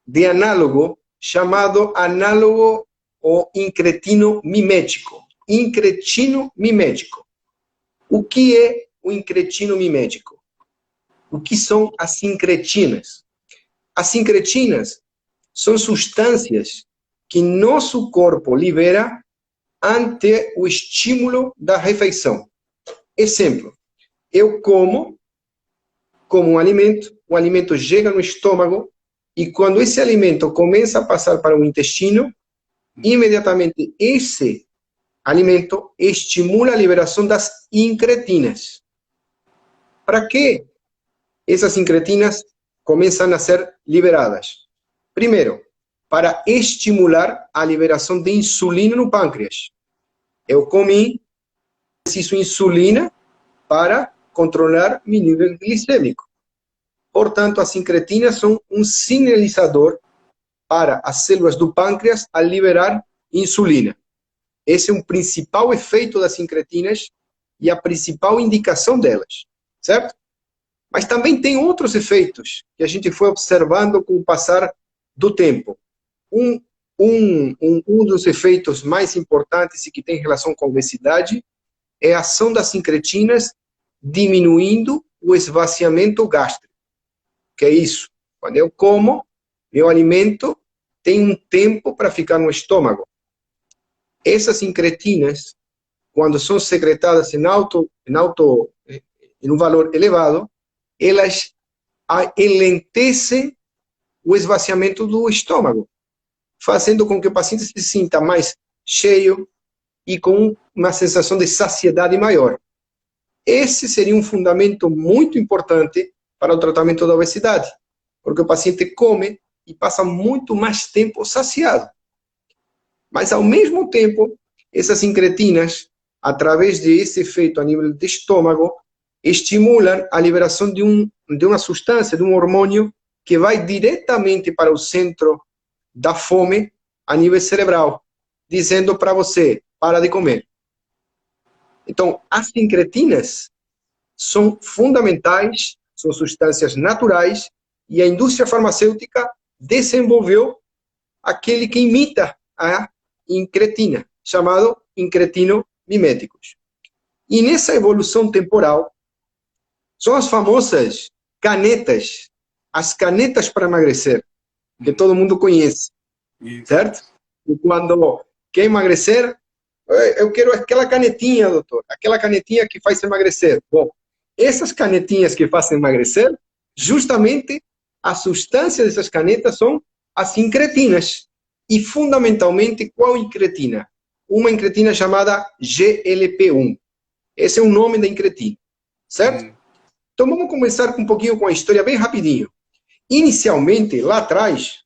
de análogo chamado análogo ou incretino mimético. Incretino mimético. O que é o incretino mimético? O que são as sincretinas? As sincretinas são substâncias que nosso corpo libera ante o estímulo da refeição. Exemplo, eu como um alimento, o alimento chega no estômago, e quando esse alimento começa a passar para o intestino, imediatamente esse alimento estimula a liberação das incretinas. Para que essas incretinas começam a ser liberadas? Primeiro, para estimular a liberação de insulina no pâncreas. Eu comi, preciso de insulina para controlar meu nível glicêmico. Portanto, as incretinas são um sinalizador para as células do pâncreas a liberar insulina. Esse é um principal efeito das incretinas e a principal indicação delas, certo? Mas também tem outros efeitos que a gente foi observando com o passar do tempo. Um dos efeitos mais importantes e que tem relação com a obesidade é a ação das incretinas diminuindo o esvaziamento gástrico. Que é isso? Quando eu como, meu alimento tem um tempo para ficar no estômago. Essas incretinas, quando são secretadas em um valor elevado, elas alentecem o esvaziamento do estômago, fazendo com que o paciente se sinta mais cheio e com uma sensação de saciedade maior. Esse seria um fundamento muito importante para o tratamento da obesidade, porque o paciente come e passa muito mais tempo saciado. Mas, ao mesmo tempo, essas incretinas, através desse efeito a nível do estômago, estimulam a liberação de uma substância, de um hormônio, que vai diretamente para o centro da fome a nível cerebral, dizendo para você, para de comer. Então, as incretinas são fundamentais, são substâncias naturais, e a indústria farmacêutica desenvolveu aquele que imita a incretina, chamado incretino-miméticos. E nessa evolução temporal, são as famosas canetas, as canetas para emagrecer, que todo mundo conhece, certo? E quando quer emagrecer, eu quero aquela canetinha, doutor, aquela canetinha que faz emagrecer. Bom, essas canetinhas que fazem emagrecer, justamente a substância dessas canetas são as incretinas. E, fundamentalmente, qual incretina? Uma incretina chamada GLP-1. Esse é o nome da incretina, certo? Então, vamos começar um pouquinho com a história bem rapidinho. Inicialmente, lá atrás,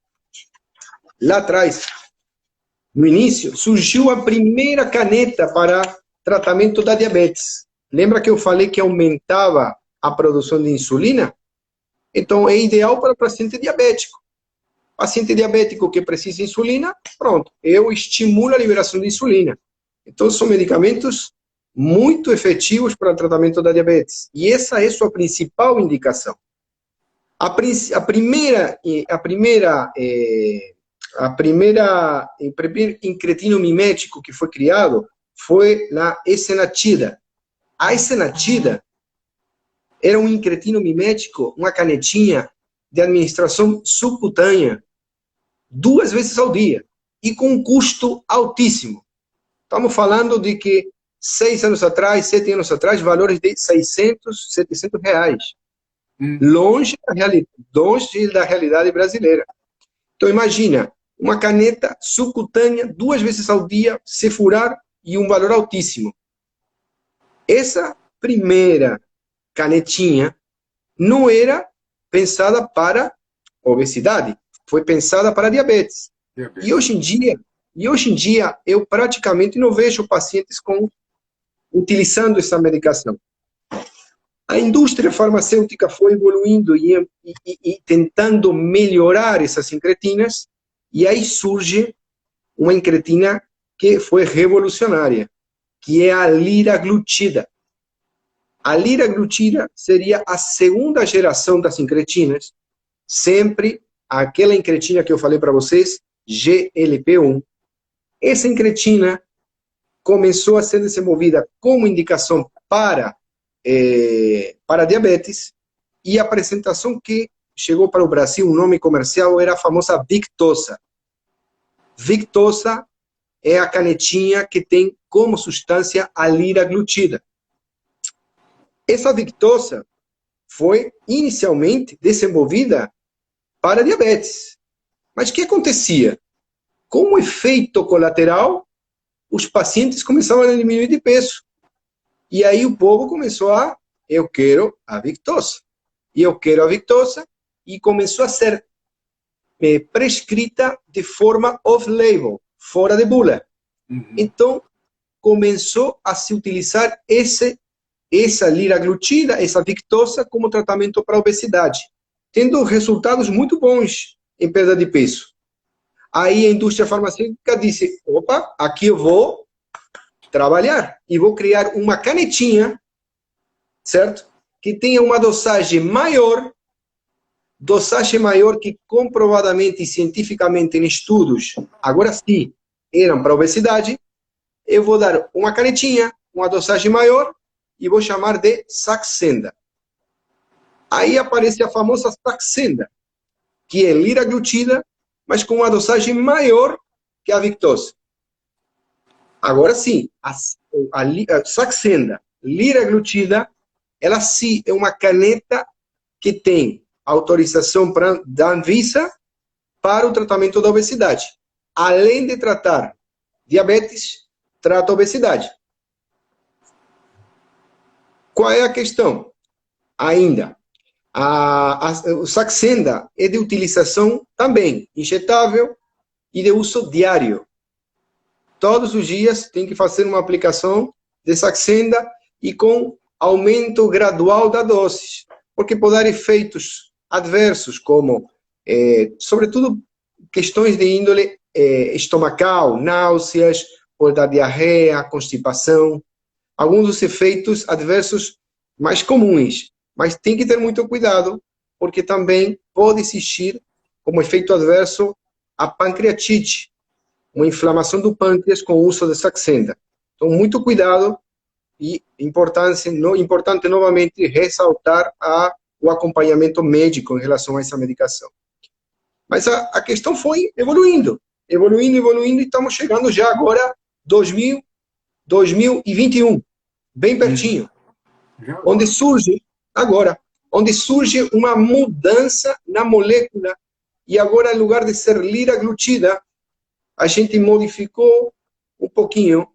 no início, surgiu a primeira caneta para tratamento da diabetes. Lembra que eu falei que aumentava a produção de insulina? Então, é ideal para o paciente diabético. Paciente diabético que precisa de insulina, pronto, eu estimulo a liberação de insulina. Então, são medicamentos muito efetivos para o tratamento da diabetes. E essa é a sua principal indicação. A primeira incretino mimético que foi criado foi a esenatida. A esenatida era um incretino mimético, uma canetinha de administração subcutânea, 2 vezes ao dia, e com um custo altíssimo. Estamos falando de que 6 anos atrás, 7 anos atrás, valores de 600, 700 reais. Longe da realidade brasileira. Então, imagina, uma caneta subcutânea, 2 vezes ao dia, se furar, e um valor altíssimo. Essa primeira canetinha não era pensada para obesidade, foi pensada para diabetes. E hoje em dia, eu praticamente não vejo pacientes utilizando essa medicação. A indústria farmacêutica foi evoluindo e tentando melhorar essas incretinas, e aí surge uma incretina que foi revolucionária, que é a liraglutida. A liraglutida seria a segunda geração das incretinas, sempre aquela incretina que eu falei para vocês, GLP-1. Essa incretina começou a ser desenvolvida como indicação para diabetes, e a apresentação que chegou para o Brasil, o nome comercial era a famosa Victoza. Victoza é a canetinha que tem como substância a liraglutida. Essa Victoza foi inicialmente desenvolvida para diabetes. Mas o que acontecia? Como efeito colateral, os pacientes começavam a diminuir de peso. E aí o povo começou eu quero a Victoza. E eu quero a Victoza, e começou a ser prescrita de forma off-label, fora de bula. Então, começou a se utilizar essa liraglutida, essa Victoza, como tratamento para obesidade, tendo resultados muito bons em perda de peso. Aí a indústria farmacêutica disse, opa, aqui eu vou trabalhar e vou criar uma canetinha, certo? Que tenha uma dosagem maior que comprovadamente e cientificamente em estudos, agora sim, eram para obesidade. Eu vou dar uma canetinha, uma dosagem maior, e vou chamar de Saxenda. Aí aparece a famosa Saxenda, que é liraglutida, mas com uma dosagem maior que a Victoza. Agora sim, a Saxenda liraglutida, ela sim é uma caneta que tem autorização da Anvisa para o tratamento da obesidade. Além de tratar diabetes, trata obesidade. Qual é a questão? Ainda, o Saxenda é de utilização também injetável e de uso diário. todos os dias tem que fazer uma aplicação de Saxenda e com aumento gradual da dose, porque pode dar efeitos adversos, como, sobretudo, questões de índole estomacal, náuseas, pode dar diarreia, constipação, alguns dos efeitos adversos mais comuns, mas tem que ter muito cuidado, porque também pode existir como efeito adverso a pancreatite, uma inflamação do pâncreas com o uso de Saxenda. Então, muito cuidado e importante novamente ressaltar o acompanhamento médico em relação a essa medicação. Mas a questão foi evoluindo, e estamos chegando já agora 2021, bem pertinho, onde surge uma mudança na molécula, e agora, em lugar de ser liraglutida, a gente modificou um pouquinho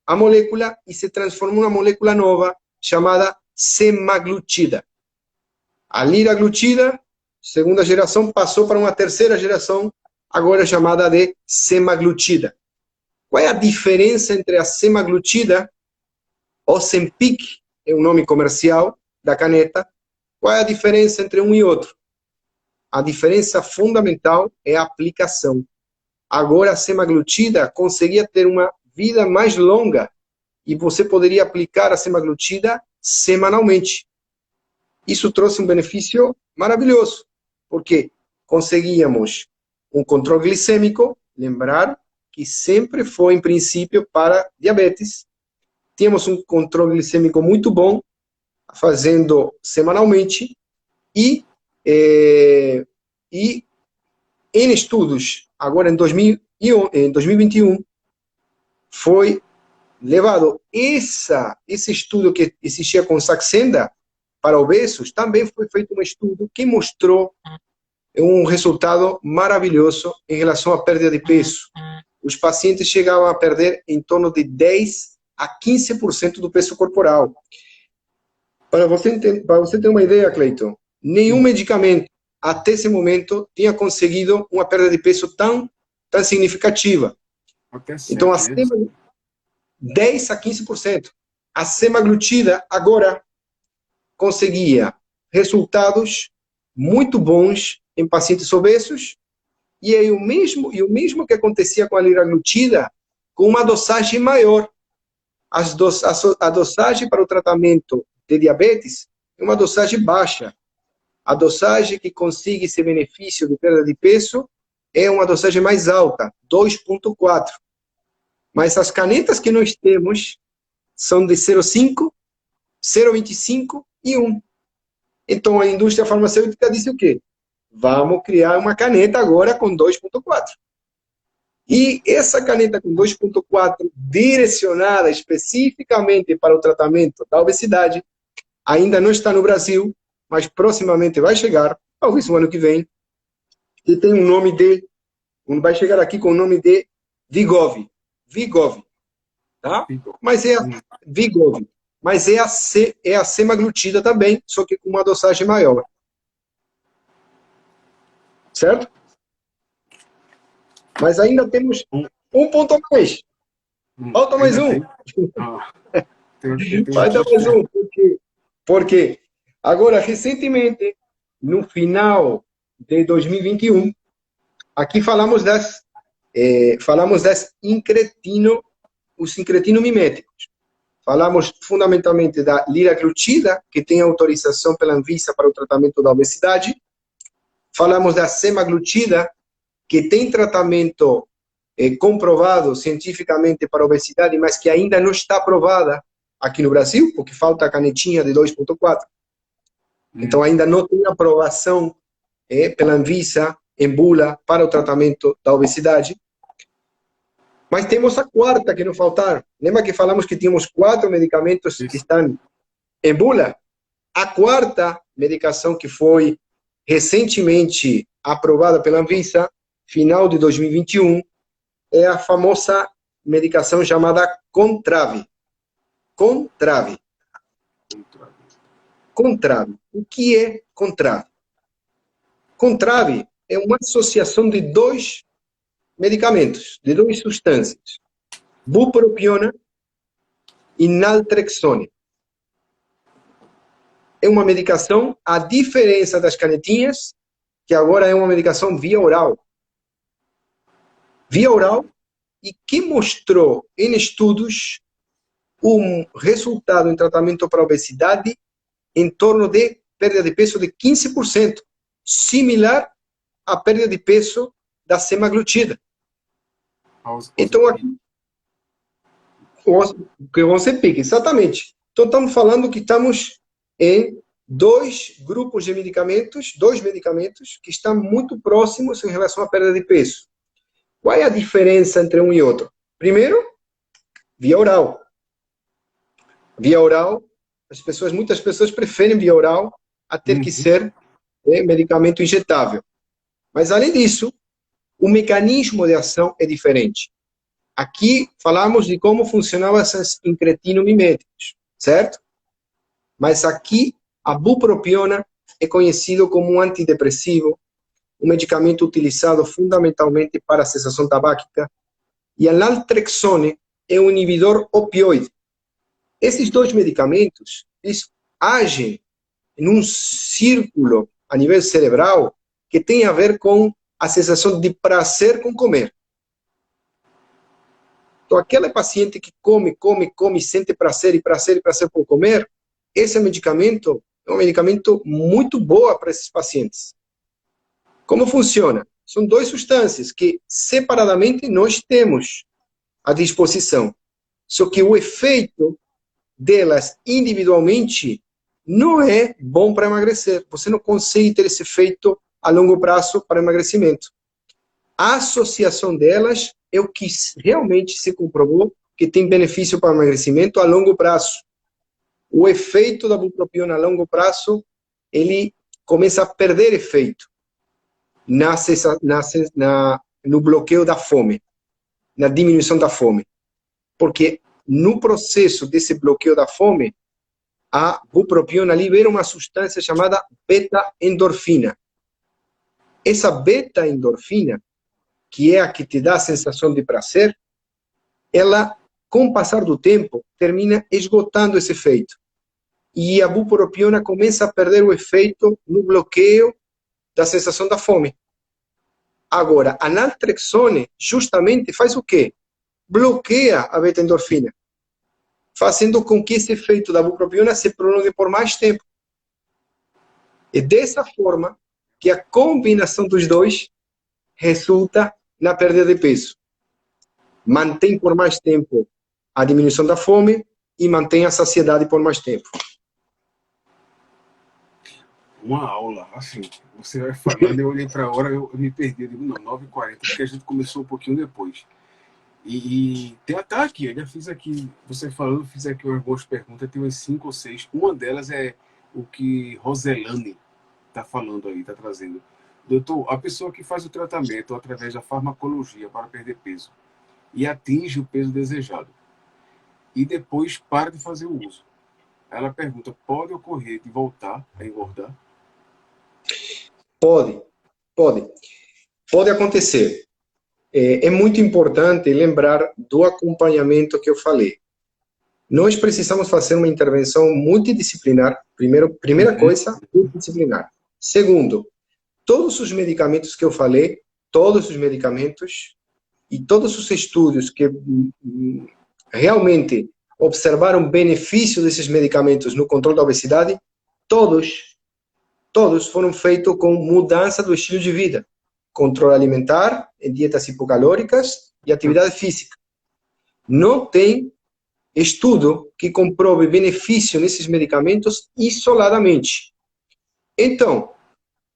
a molécula e se transformou em uma molécula nova chamada semaglutida. A liraglutida, segunda geração, passou para uma terceira geração, agora chamada de semaglutida. Qual é a diferença entre a semaglutida, Ozempic, é o nome comercial da caneta? Qual é a diferença entre um e outro? A diferença fundamental é a aplicação. Agora, a semaglutida conseguia ter uma vida mais longa e você poderia aplicar a semaglutida semanalmente. Isso trouxe um benefício maravilhoso, porque conseguíamos um controle glicêmico, lembrar que sempre foi, em princípio, para diabetes. Tínhamos um controle glicêmico muito bom, fazendo semanalmente, e em estudos, agora em 2021, foi levado esse estudo que existia com Saxenda para obesos, também foi feito um estudo que mostrou um resultado maravilhoso em relação à perda de peso. Os pacientes chegavam a perder em torno de 10 a 15% do peso corporal. Para você ter uma ideia, Cleiton, nenhum medicamento até esse momento tinha conseguido uma perda de peso tão significativa. Então, 10 a 15%. A semaglutida agora conseguia resultados muito bons em pacientes obesos, e é o mesmo que acontecia com a liraglutida, com uma dosagem maior. A dosagem para o tratamento de diabetes é uma dosagem baixa. A dosagem que consegue esse benefício de perda de peso é uma dosagem mais alta, 2,4. Mas as canetas que nós temos são de 0,5, 0,25 e 1. Então a indústria farmacêutica disse o quê? Vamos criar uma caneta agora com 2,4. E essa caneta com 2,4, direcionada especificamente para o tratamento da obesidade, ainda não está no Brasil, mas proximamente vai chegar, talvez no ano que vem, e tem um nome vai chegar aqui com o nome de Wegovy, tá? Mas é a Wegovy, mas é a semaglutida também, só que com uma dosagem maior. Certo? Mas ainda temos um ponto a mais. Falta mais um. Falta mais um. Porque agora, recentemente, no final de 2021, aqui falamos das os incretinomiméticos. Falamos fundamentalmente da liraglutida, que tem autorização pela Anvisa para o tratamento da obesidade. Falamos da semaglutida, que tem tratamento comprovado cientificamente para a obesidade, mas que ainda não está aprovada aqui no Brasil, porque falta a canetinha de 2,4. Então, ainda não tem aprovação pela Anvisa, em bula, para o tratamento da obesidade. Mas temos a quarta que não faltar. Lembra que falamos que tínhamos 4 medicamentos que estão em bula? A quarta medicação que foi recentemente aprovada pela Anvisa, final de 2021, é a famosa medicação chamada Contrave. Contrave. O que é Contrave? Contrave é uma associação de 2 medicamentos, de 2 substâncias. bupropiona e naltrexone. É uma medicação, a diferença das canetinhas, que agora é uma medicação via oral. Via oral, e que mostrou em estudos um resultado em tratamento para obesidade em torno de perda de peso de 15%, similar à perda de peso da semaglutida. Então, aqui, o Ozempic, exatamente. Então, estamos falando que estamos em dois grupos de medicamentos, dois medicamentos que estão muito próximos em relação à perda de peso. Qual é a diferença entre um e outro? Primeiro, via oral. Via oral, muitas pessoas preferem via oral a ter que ser medicamento injetável. Mas, além disso, o mecanismo de ação é diferente. Aqui falamos de como funcionavam esses incretinomiméticos, certo? Mas aqui, a bupropiona é conhecido como um antidepressivo, um medicamento utilizado fundamentalmente para a cessação tabáquica, e a naltrexone é um inibidor opioide. Esses dois medicamentos, eles agem em um círculo a nível cerebral que tem a ver com a sensação de prazer com comer. Então, aquela paciente que come, sente prazer e prazer por comer, esse medicamento é um medicamento muito bom para esses pacientes. Como funciona? São duas substâncias que, separadamente, nós temos à disposição. Só que o efeito delas individualmente não é bom para emagrecer. Você não consegue ter esse efeito a longo prazo para emagrecimento. A associação delas é o que realmente se comprovou que tem benefício para o emagrecimento a longo prazo. O efeito da bupropiona a longo prazo, ele começa a perder efeito no bloqueio da fome, na diminuição da fome. Porque no processo desse bloqueio da fome, a bupropiona libera uma substância chamada beta-endorfina. Essa beta-endorfina, que é a que te dá a sensação de prazer, ela, com o passar do tempo, termina esgotando esse efeito. E a bupropiona começa a perder o efeito no bloqueio da sensação da fome. Agora, a naltrexone justamente faz o quê? Bloqueia a beta-endorfina, fazendo com que esse efeito da bupropiona se prolongue por mais tempo. É dessa forma que a combinação dos dois resulta na perda de peso. Mantém por mais tempo a diminuição da fome e mantém a saciedade por mais tempo. Uma aula, assim, você vai falando, eu olhei para a hora, eu me perdi, eu digo, não, 9h40, porque a gente começou um pouquinho depois. E tem até aqui, eu já fiz aqui, você falando, fiz aqui algumas perguntas, tem umas 5 ou 6, uma delas é o que Roselane está falando aí, está trazendo. Doutor, a pessoa que faz o tratamento através da farmacologia para perder peso e atinge o peso desejado, e depois para de fazer o uso. Ela pergunta, pode ocorrer de voltar a engordar? Pode acontecer. É muito importante lembrar do acompanhamento que eu falei. Nós precisamos fazer uma intervenção multidisciplinar. Primeira coisa, multidisciplinar. Segundo, todos os medicamentos que eu falei, todos os medicamentos e todos os estudos que realmente observaram benefícios desses medicamentos no controle da obesidade, todos foram feitos com mudança do estilo de vida, controle alimentar, dietas hipocalóricas e atividade física. Não tem estudo que comprove benefício nesses medicamentos isoladamente. Então,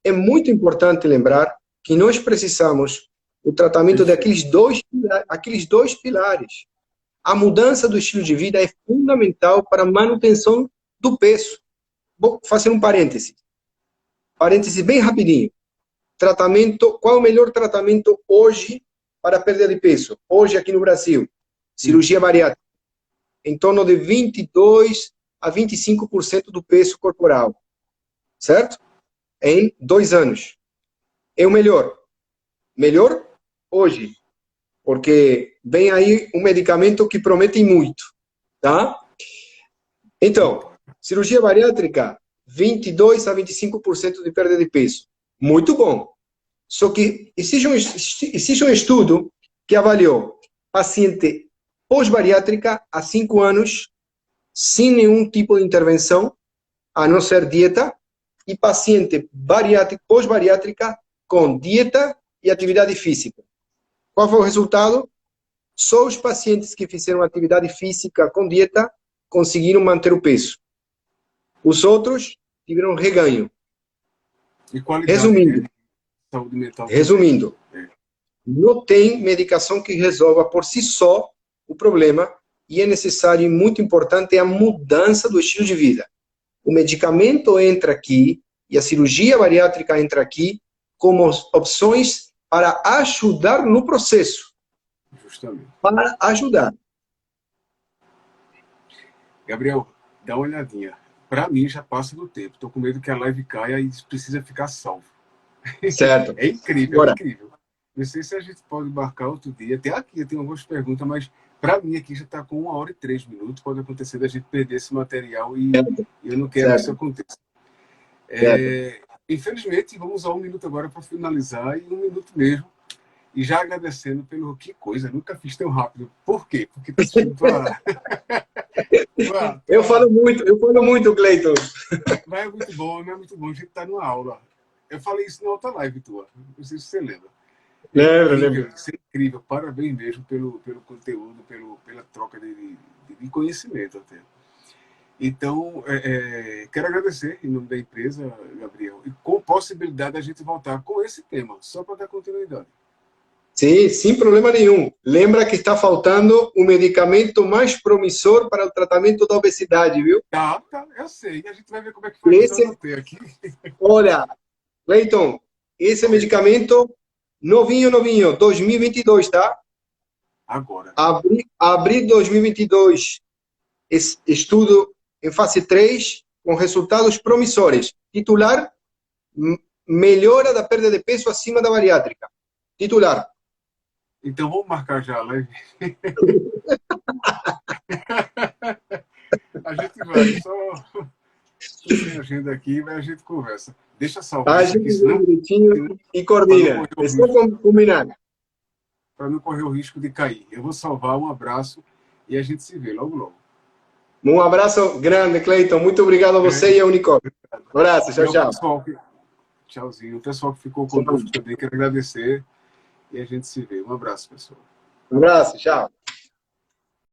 é muito importante lembrar que nós precisamos do tratamento daqueles dois pilares. A mudança do estilo de vida é fundamental para a manutenção do peso. Vou fazer um parêntese. Parêntese bem rapidinho. Qual é o melhor tratamento hoje para perda de peso? Hoje aqui no Brasil, cirurgia bariátrica. Em torno de 22% a 25% do peso corporal. Certo? Em 2 anos. É o melhor. Melhor hoje. Porque vem aí um medicamento que promete muito, tá? Então, cirurgia bariátrica, 22 a 25% de perda de peso. Muito bom. Só que existe um estudo que avaliou paciente pós-bariátrica há 5 anos, sem nenhum tipo de intervenção, a não ser dieta, e paciente pós-bariátrica com dieta e atividade física. Qual foi o resultado? Só os pacientes que fizeram atividade física com dieta conseguiram manter o peso. Os outros tiveram reganho. E qualidade de saúde mental? Resumindo, não tem medicação que resolva por si só o problema e é necessário e muito importante a mudança do estilo de vida. O medicamento entra aqui e a cirurgia bariátrica entra aqui como opções para ajudar no processo. Justamente. Para ajudar. Gabriel, dá uma olhadinha. Para mim, já passa do tempo. Estou com medo que a live caia e precisa ficar salvo. Certo. É incrível, Agora, é incrível. Não sei se a gente pode marcar outro dia. Até aqui eu tenho algumas perguntas, mas para mim aqui já está com 1 hora e 3 minutos. Pode acontecer da gente perder esse material e eu não quero que isso aconteça. Infelizmente, vamos usar 1 minuto agora para finalizar, e 1 minuto mesmo. E já agradecendo pelo... Que coisa, nunca fiz tão rápido. Por quê? Porque tá assistindo tua... Eu falo muito, Cleiton. Mas é muito bom, não é muito bom. A gente tá numa aula. Eu falei isso na outra live tua. Não sei se você lembra. Lembro. Isso é incrível. Parabéns mesmo pelo conteúdo, pela troca de conhecimento até. Então, quero agradecer em nome da empresa, Gabriel, e com possibilidade da gente voltar com esse tema, só para dar continuidade. Sim, sem problema nenhum. Lembra que está faltando o medicamento mais promissor para o tratamento da obesidade, viu? Tá, eu sei. A gente vai ver como é que faz isso aqui. Olha, Cleiton, esse medicamento novinho, 2022, tá? Agora. Abril 2022, estudo em fase 3, com resultados promissores. Titular, melhora da perda de peso acima da bariátrica. Titular. Então vamos marcar já a live. A gente vai, só sem agenda aqui, mas a gente conversa. Deixa salvar. A gente vê direitinho e coordina. É só combinar. Para não correr o risco de cair. Eu vou salvar, um abraço e a gente se vê logo, logo. Um abraço grande, Cleiton. Muito obrigado a você e a Unicórnio. Um abraço, tchau. Tchauzinho. O pessoal que ficou conosco também, quero agradecer. E a gente se vê. Um abraço, pessoal. Um abraço, tchau.